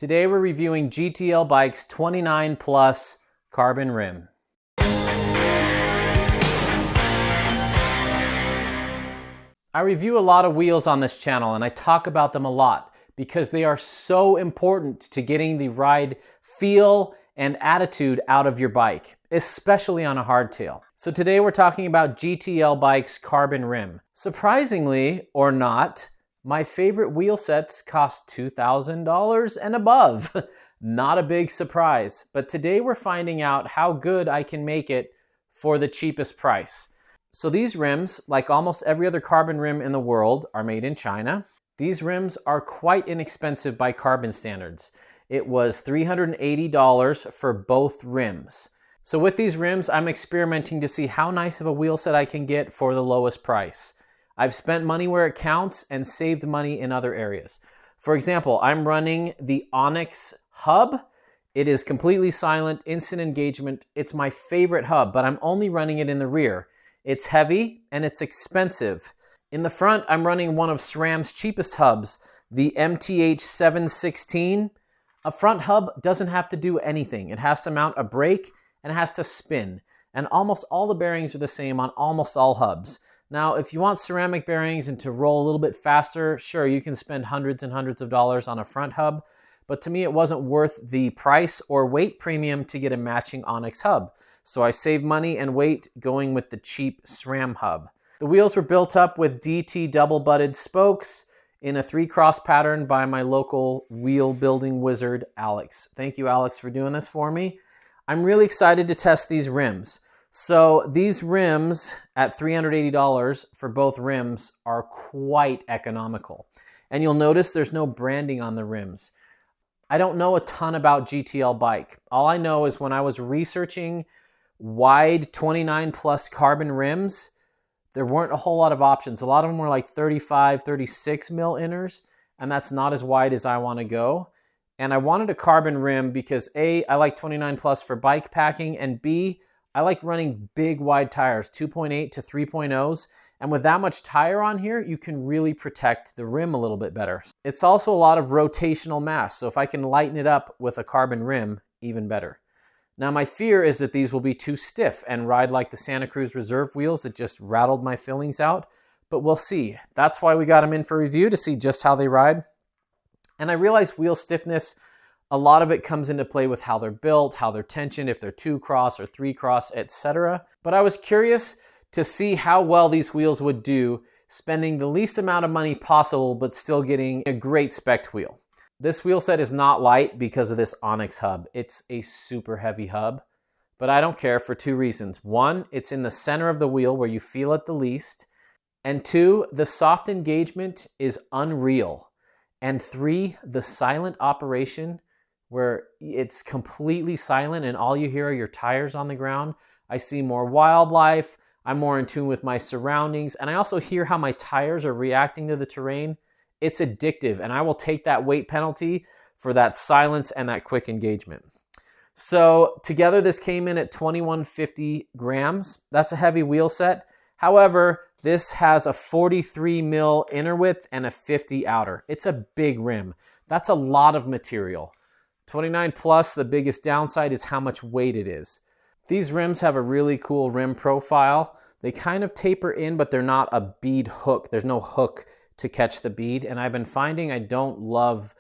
Today we're reviewing GTL Bike's 29 Plus carbon rim. I review a lot of wheels on this channel and I talk about them a lot because they are so important to getting the ride feel and attitude out of your bike, especially on a hardtail. So today we're talking about GTL Bike's carbon rim. Surprisingly or not, my favorite wheel sets cost $2,000 and above. Not a big surprise, but today we're finding out how good I can make it for the cheapest price. So these rims, like almost every other carbon rim in the world, are made in China. These rims are quite inexpensive by carbon standards. It was $380 for both rims. So with these rims, I'm experimenting to see how nice of a wheel set I can get for the lowest price. I've spent money where it counts and saved money in other areas. For example, I'm running the Onyx hub. It is completely silent, instant engagement. It's my favorite hub, but I'm only running it in the rear. It's heavy and it's expensive. In the front, I'm running one of SRAM's cheapest hubs, the MTH 716. A front hub doesn't have to do anything. It has to mount a brake and it has to spin. And almost all the bearings are the same on almost all hubs. Now, if you want ceramic bearings and to roll a little bit faster, sure, you can spend hundreds and hundreds of dollars on a front hub. But to me, it wasn't worth the price or weight premium to get a matching Onyx hub. So I saved money and weight going with the cheap SRAM hub. The wheels were built up with DT double-butted spokes in a 3-cross pattern by my local wheel building wizard, Alex. Thank you, Alex, for doing this for me. I'm really excited to test these rims. So these rims at $380 for both rims are quite economical. And you'll notice there's no branding on the rims. I don't know a ton about GTL Bike. All I know is when I was researching wide 29 plus carbon rims, there weren't a whole lot of options. A lot of them were like 35, 36 mil inners, and that's not as wide as I want to go. And I wanted a carbon rim because A, I like 29 plus for bike packing, and B, I like running big wide tires, 2.8 to 3.0s. And with that much tire on here, you can really protect the rim a little bit better. It's also a lot of rotational mass, so if I can lighten it up with a carbon rim, even better. Now my fear is that these will be too stiff and ride like the Santa Cruz Reserve wheels that just rattled my fillings out, but we'll see. That's why we got them in for review, to see just how they ride. And I realize wheel stiffness, a lot of it comes into play with how they're built, how they're tensioned, if they're 2-cross or 3-cross, etc. But I was curious to see how well these wheels would do spending the least amount of money possible but still getting a great spec'd wheel. This wheel set is not light because of this Onyx hub. It's a super heavy hub, but I don't care for 2 reasons. 1, it's in the center of the wheel where you feel it the least. And 2, the soft engagement is unreal. And 3, the silent operation where it's completely silent and all you hear are your tires on the ground. I see more wildlife. I'm more in tune with my surroundings. And I also hear how my tires are reacting to the terrain. It's addictive, and I will take that weight penalty for that silence and that quick engagement. So together this came in at 2150 grams. That's a heavy wheel set. However, this has a 43 mil inner width and a 50 outer. It's a big rim. That's a lot of material. 29 plus, the biggest downside is how much weight it is. These rims have a really cool rim profile. They kind of taper in, but they're not a bead hook. There's no hook to catch the bead, and I've been finding I don't love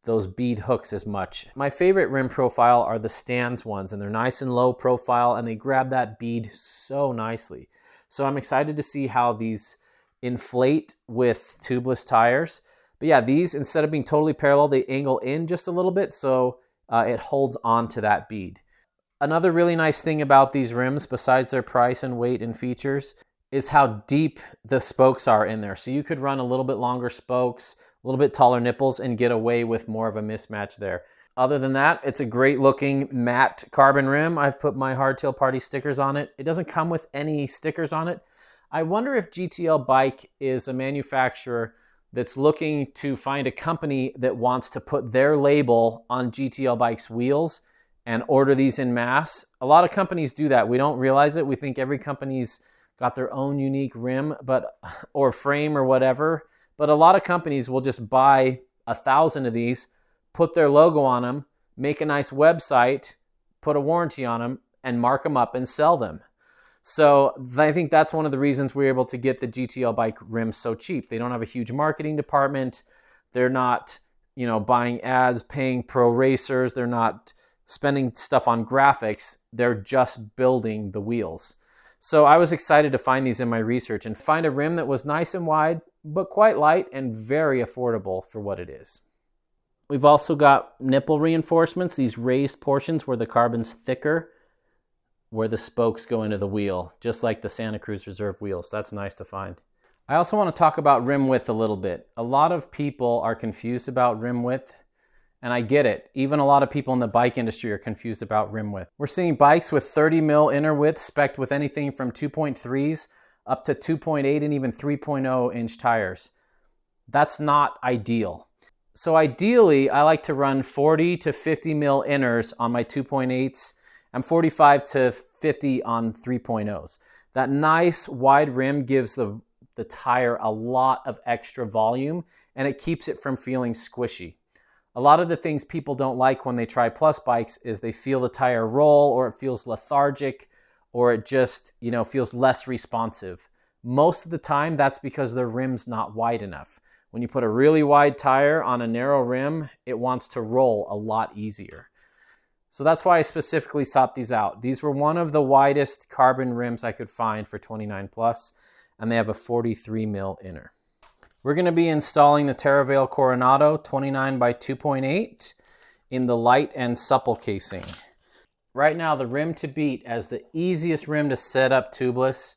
those bead hooks as much. My favorite rim profile are the Stans ones, and they're nice and low profile, and they grab that bead so nicely. So I'm excited to see how these inflate with tubeless tires. But yeah, these, instead of being totally parallel, they angle in just a little bit, so it holds on to that bead. Another really nice thing about these rims, besides their price and weight and features, is how deep the spokes are in there. So you could run a little bit longer spokes, a little bit taller nipples, and get away with more of a mismatch there. Other than that, it's a great looking matte carbon rim. I've put my Hardtail Party stickers on it. It doesn't come with any stickers on it. I wonder if GTL Bike is a manufacturer that's looking to find a company that wants to put their label on GTL Bike's wheels and order these in mass. A lot of companies do that. We don't realize it. We think every company's got their own unique rim or frame or whatever. But a lot of companies will just buy 1,000 of these, put their logo on them, make a nice website, put a warranty on them, and mark them up and sell them. So I think that's one of the reasons we're able to get the GTL bike rims so cheap. They don't have a huge marketing department. They're not, buying ads, paying pro racers. They're not spending stuff on graphics. They're just building the wheels. So I was excited to find these in my research and find a rim that was nice and wide, but quite light and very affordable for what it is. We've also got nipple reinforcements, these raised portions where the carbon's thicker, where the spokes go into the wheel, just like the Santa Cruz Reserve wheels. That's nice to find. I also want to talk about rim width a little bit. A lot of people are confused about rim width, and I get it. Even a lot of people in the bike industry are confused about rim width. We're seeing bikes with 30 mil inner width spec'd with anything from 2.3s up to 2.8 and even 3.0 inch tires. That's not ideal. So ideally, I like to run 40 to 50 mil inners on my 2.8s and 45 to 50 on 3.0s. That nice wide rim gives the tire a lot of extra volume, and it keeps it from feeling squishy. A lot of the things people don't like when they try plus bikes is they feel the tire roll, or it feels lethargic, or it just, feels less responsive. Most of the time, that's because the rim's not wide enough. When you put a really wide tire on a narrow rim, it wants to roll a lot easier. So that's why I specifically sought these out. These were one of the widest carbon rims I could find for 29 plus, and they have a 43 mil inner. We're going to be installing the Terravale Coronado 29 by 2.8 in the light and supple casing. Right now, the rim to beat as the easiest rim to set up tubeless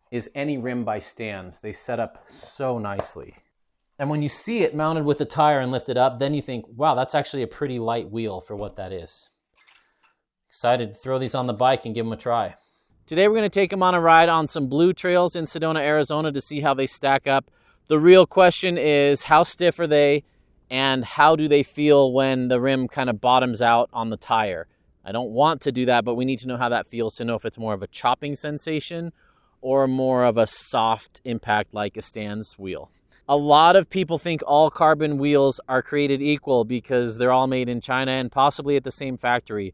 is any rim by Stans. They set up so nicely. And when you see it mounted with the tire and lifted up, then you think, wow, that's actually a pretty light wheel for what that is. Excited to throw these on the bike and give them a try. Today we're going to take them on a ride on some blue trails in Sedona, Arizona to see how they stack up. The real question is, how stiff are they and how do they feel when the rim kind of bottoms out on the tire? I don't want to do that, but we need to know how that feels to know if it's more of a chopping sensation or more of a soft impact like a Stans wheel. A lot of people think all carbon wheels are created equal because they're all made in China and possibly at the same factory.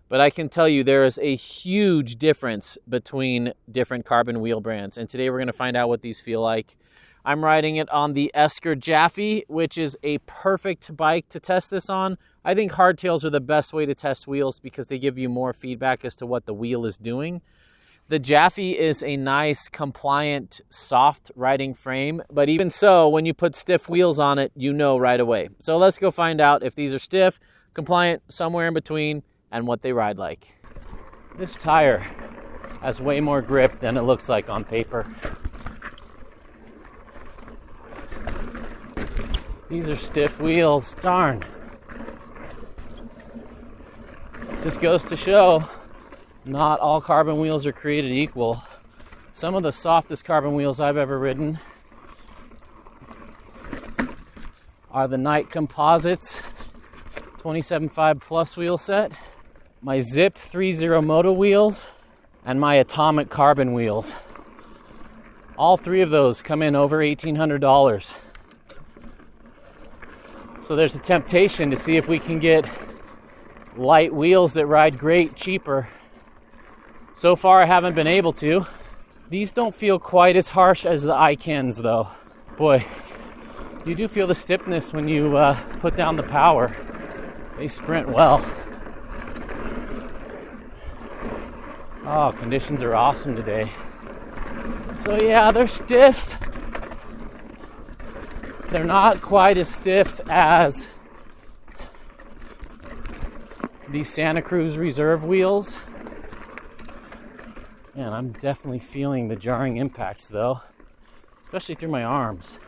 But I can tell you there is a huge difference between different carbon wheel brands. And today we're going to find out what these feel like. I'm riding it on the Esker Jaffe, which is a perfect bike to test this on. I think hardtails are the best way to test wheels because they give you more feedback as to what the wheel is doing. The Jaffe is a nice, compliant, soft riding frame. But even so, when you put stiff wheels on it, you know right away. So let's go find out if these are stiff, compliant, somewhere in between, and what they ride like. This tire has way more grip than it looks like on paper. These are stiff wheels, darn. Just goes to show, not all carbon wheels are created equal. Some of the softest carbon wheels I've ever ridden are the Knight Composites 27.5 Plus wheel set, my Zip 3.0 Moto wheels, and my Atomic carbon wheels. All three of those come in over $1,800. So there's a temptation to see if we can get light wheels that ride great cheaper. So far I haven't been able to. These don't feel quite as harsh as the Icans though. Boy, you do feel the stiffness when you put down the power. They sprint well. Oh, conditions are awesome today. So yeah, they're stiff. They're not quite as stiff as the Santa Cruz Reserve wheels. And I'm definitely feeling the jarring impacts though, especially through my arms.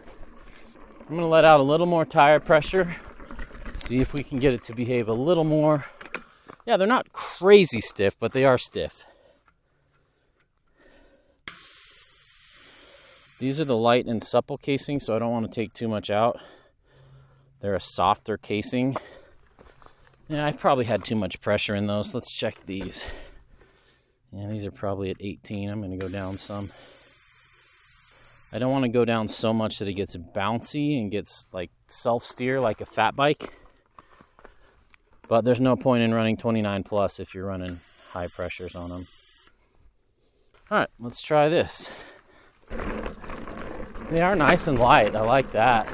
I'm gonna let out a little more tire pressure, see if we can get it to behave a little more. Yeah, they're not crazy stiff, but they are stiff. These are the light and supple casing, so I don't want to take too much out. They're a softer casing. Yeah, I probably had too much pressure in those. Let's check these. Yeah, these are probably at 18. I'm going to go down some. I don't want to go down so much that it gets bouncy and gets like self-steer like a fat bike. But there's no point in running 29 plus if you're running high pressures on them. All right, let's try this. They are nice and light. I like that.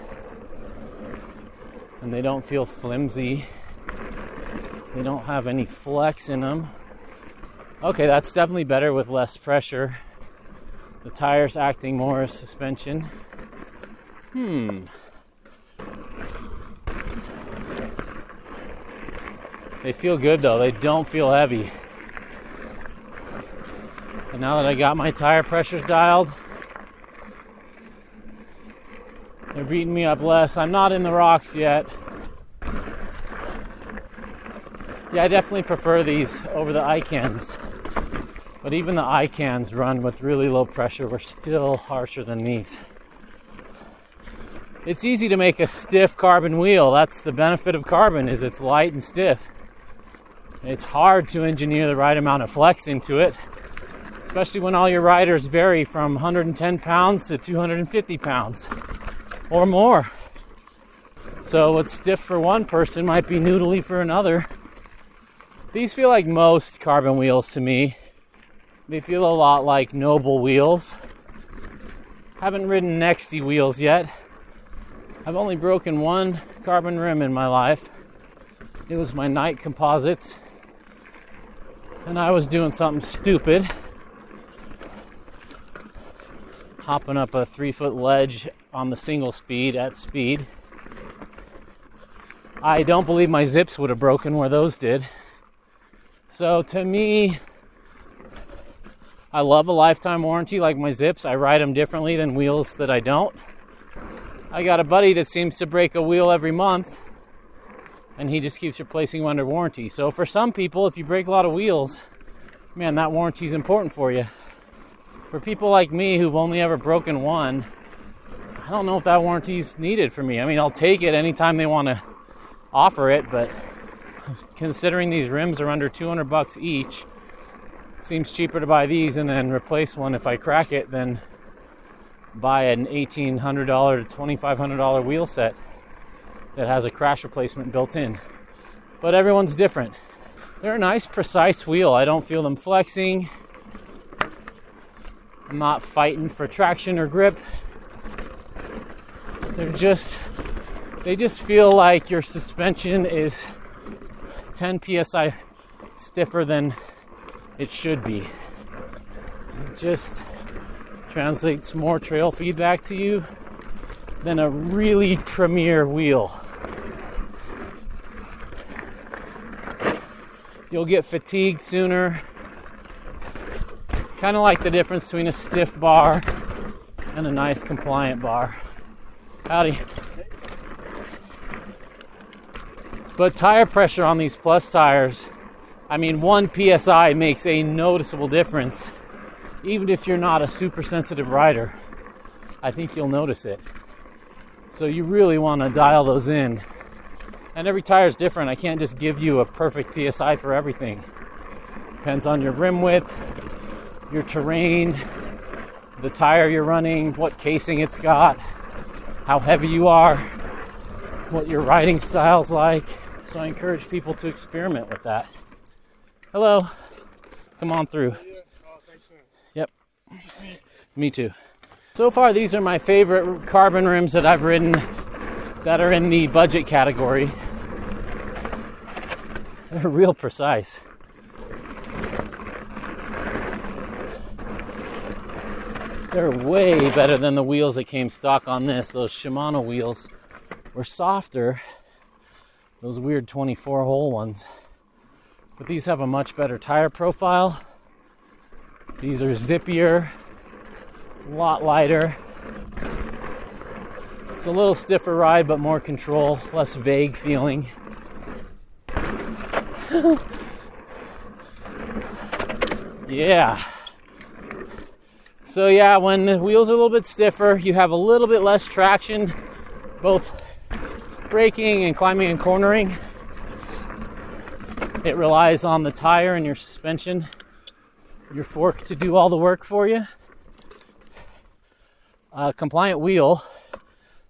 And they don't feel flimsy. They don't have any flex in them. Okay, that's definitely better with less pressure. The tire's acting more as suspension. They feel good though. They don't feel heavy. And now that I got my tire pressures dialed, they're beating me up less. I'm not in the rocks yet. Yeah, I definitely prefer these over the Icans. But even the Icans run with really low pressure. We're still harsher than these. It's easy to make a stiff carbon wheel. That's the benefit of carbon, is it's light and stiff. It's hard to engineer the right amount of flex into it, especially when all your riders vary from 110 pounds to 250 pounds or more. So what's stiff for one person might be noodly for another. These feel like most carbon wheels to me. They feel a lot like Noble wheels. Haven't ridden Nexty wheels yet. I've only broken one carbon rim in my life. It was my Knight Composites. And I was doing something stupid. Hopping up a 3-foot ledge on the single speed at speed. I don't believe my zips would have broken where those did. So to me, I love a lifetime warranty like my zips. I ride them differently than wheels that I don't. I got a buddy that seems to break a wheel every month, and he just keeps replacing them under warranty. So for some people, if you break a lot of wheels, man, that warranty is important for you. For people like me who've only ever broken one, I don't know if that warranty is needed for me. I mean, I'll take it anytime they want to offer it, but considering these rims are under $200 each, it seems cheaper to buy these and then replace one if I crack it than buy an $1,800 to $2,500 wheel set that has a crash replacement built in. But everyone's different. They're a nice, precise wheel. I don't feel them flexing. I'm not fighting for traction or grip. They just feel like your suspension is 10 psi stiffer than it should be. It just translates more trail feedback to you than a really premier wheel. You'll get fatigued sooner. Kind of like the difference between a stiff bar and a nice compliant bar. Howdy. But tire pressure on these plus tires, I mean, 1 psi makes a noticeable difference. Even if you're not a super sensitive rider, I think you'll notice it. So you really want to dial those in. And every tire is different. I can't just give you a perfect PSI for everything. Depends on your rim width, your terrain, the tire you're running, what casing it's got, how heavy you are, what your riding style's like. So I encourage people to experiment with that. Hello. Come on through. Thanks, man. Yep. Me too. So far, these are my favorite carbon rims that I've ridden that are in the budget category. They're real precise. They're way better than the wheels that came stock on this. Those Shimano wheels were softer. Those weird 24-hole ones. But these have a much better tire profile. These are zippier, a lot lighter. It's a little stiffer ride, but more control, less vague feeling. Yeah. So yeah, when the wheels are a little bit stiffer, you have a little bit less traction, both braking and climbing and cornering. It relies on the tire and your suspension, your fork to do all the work for you. A compliant wheel,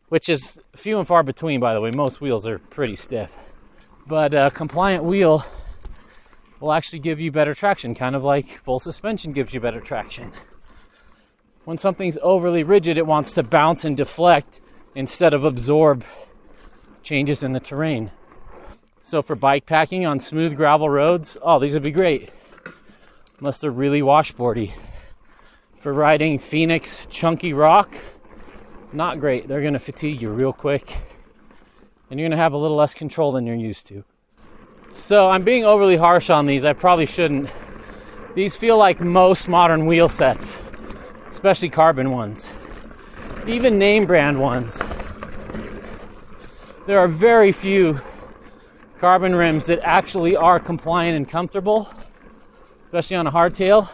which is few and far between, by the way. Most wheels are pretty stiff. But a compliant wheel will actually give you better traction, kind of like full suspension gives you better traction. When something's overly rigid, it wants to bounce and deflect instead of absorb changes in the terrain. So for bike packing on smooth gravel roads, oh, these would be great, unless they're really washboardy. For riding Phoenix chunky rock, not great. They're gonna fatigue you real quick, and you're gonna have a little less control than you're used to. So I'm being overly harsh on these. I probably shouldn't. These feel like most modern wheel sets, especially carbon ones, even name brand ones. There are very few carbon rims that actually are compliant and comfortable, especially on a hardtail.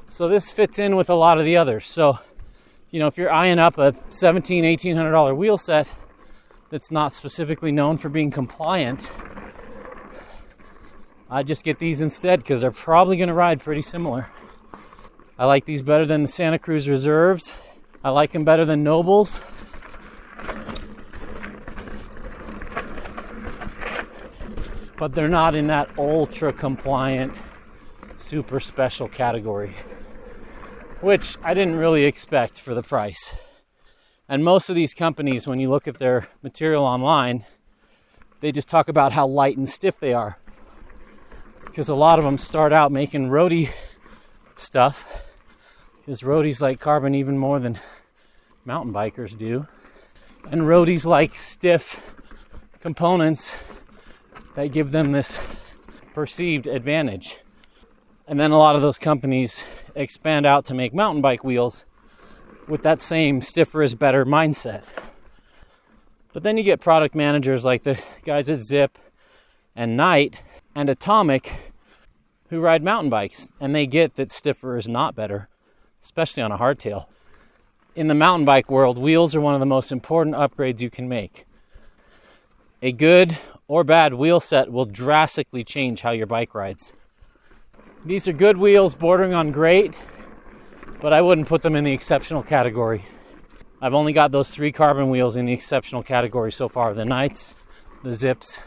So this fits in with a lot of the others. So, if you're eyeing up a $1,700, $1,800 wheel set that's not specifically known for being compliant, I just get these instead because they're probably going to ride pretty similar. I like these better than the Santa Cruz Reserves. I like them better than Nobles. But they're not in that ultra compliant, super special category, which I didn't really expect for the price. And most of these companies, when you look at their material online, they just talk about how light and stiff they are, because a lot of them start out making roadie stuff, because roadies like carbon even more than mountain bikers do, and roadies like stiff components that give them this perceived advantage. And then a lot of those companies expand out to make mountain bike wheels with that same stiffer is better mindset. But then you get product managers like the guys at Zip and Knight and Atomic who ride mountain bikes, and they get that stiffer is not better, especially on a hardtail. In the mountain bike world, wheels are one of the most important upgrades you can make. A good or bad wheel set will drastically change how your bike rides. These are good wheels bordering on great, but I wouldn't put them in the exceptional category. I've only got those 3 carbon wheels in the exceptional category so far: the Knights, the Zips,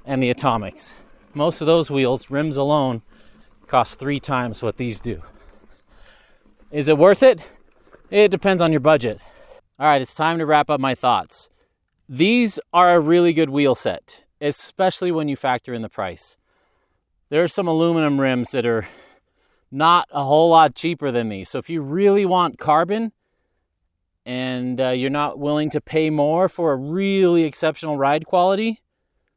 and the Atomics. Most of those wheels, rims alone, cost 3 times what these do. Is it worth it? It depends on your budget. All right, it's time to wrap up my thoughts. These are a really good wheel set, especially when you factor in the price. There are some aluminum rims that are not a whole lot cheaper than these. So if you really want carbon and you're not willing to pay more for a really exceptional ride quality,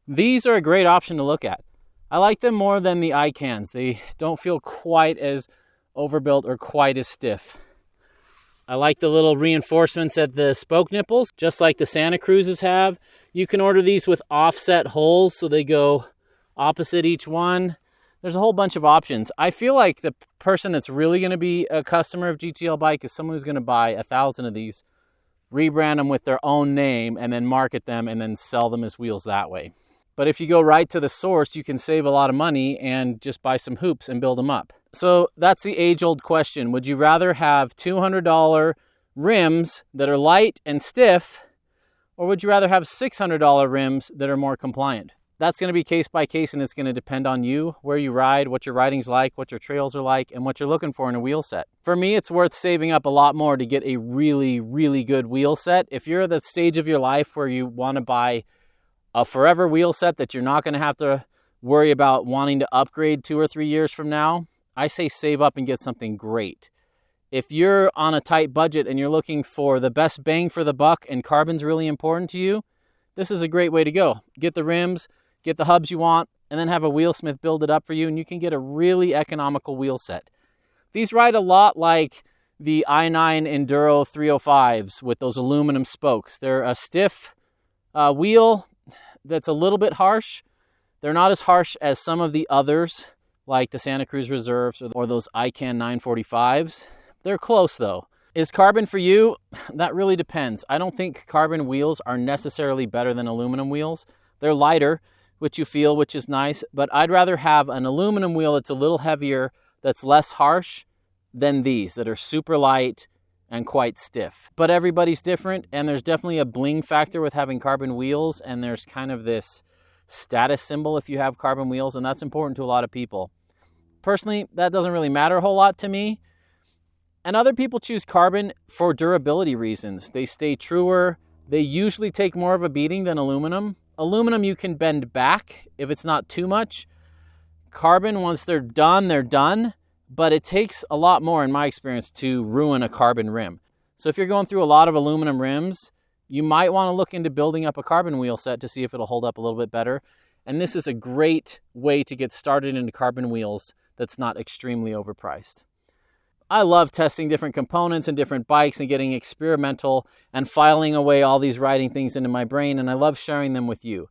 these are a great option to look at. I like them more than the Icans. They don't feel quite as overbuilt or quite as stiff. I like the little reinforcements at the spoke nipples, just like the Santa Cruzes have. You can order these with offset holes so they go opposite each one. There's a whole bunch of options. I feel like the person that's really going to be a customer of GTL Bike is someone who's going to buy 1,000 of these, rebrand them with their own name, and then market them and then sell them as wheels that way. But if you go right to the source, you can save a lot of money and just buy some hoops and build them up. So that's the age-old question. Would you rather have $200 rims that are light and stiff, or would you rather have $600 rims that are more compliant? That's going to be case by case, and it's going to depend on you, where you ride, what your riding's like, what your trails are like, and what you're looking for in a wheel set. For me, it's worth saving up a lot more to get a really, really good wheel set. If you're at the stage of your life where you want to buy a forever wheel set that you're not going to have to worry about wanting to upgrade 2 or 3 years from now, I say save up and get something great. If you're on a tight budget and you're looking for the best bang for the buck and carbon's really important to you, this is a great way to go. Get the rims, get the hubs you want, and then have a wheelsmith build it up for you, and you can get a really economical wheel set. These ride a lot like the i9 Enduro 305s with those aluminum spokes. They're a stiff wheel that's a little bit harsh. They're not as harsh as some of the others, like the Santa Cruz Reserves or those Ican 945s. They're close though. Is carbon for you? That really depends. I don't think carbon wheels are necessarily better than aluminum wheels. They're lighter, which you feel, which is nice, but I'd rather have an aluminum wheel that's a little heavier, that's less harsh, than these that are super light and quite stiff. But everybody's different, and there's definitely a bling factor with having carbon wheels, and there's kind of this status symbol if you have carbon wheels, and that's important to a lot of people. Personally, that doesn't really matter a whole lot to me. And other people choose carbon for durability reasons. They stay truer. They usually take more of a beating than aluminum. Aluminum you can bend back if it's not too much. Carbon, once they're done, but it takes a lot more, in my experience, to ruin a carbon rim. So if you're going through a lot of aluminum rims, you might want to look into building up a carbon wheel set to see if it'll hold up a little bit better. And this is a great way to get started into carbon wheels that's not extremely overpriced. I love testing different components and different bikes and getting experimental and filing away all these riding things into my brain, and I love sharing them with you.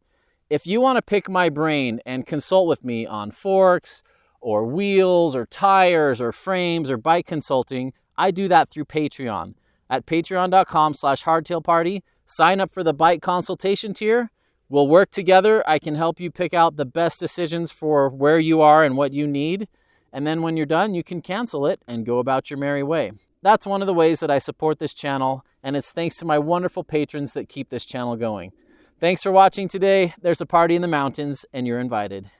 If you want to pick my brain and consult with me on forks or wheels or tires or frames or bike consulting, I do that through Patreon. At patreon.com/hardtailparty, sign up for the bike consultation tier. We'll work together. I can help you pick out the best decisions for where you are and what you need. And then when you're done, you can cancel it and go about your merry way. That's one of the ways that I support this channel, and it's thanks to my wonderful patrons that keep this channel going. Thanks for watching today. There's a party in the mountains, and you're invited.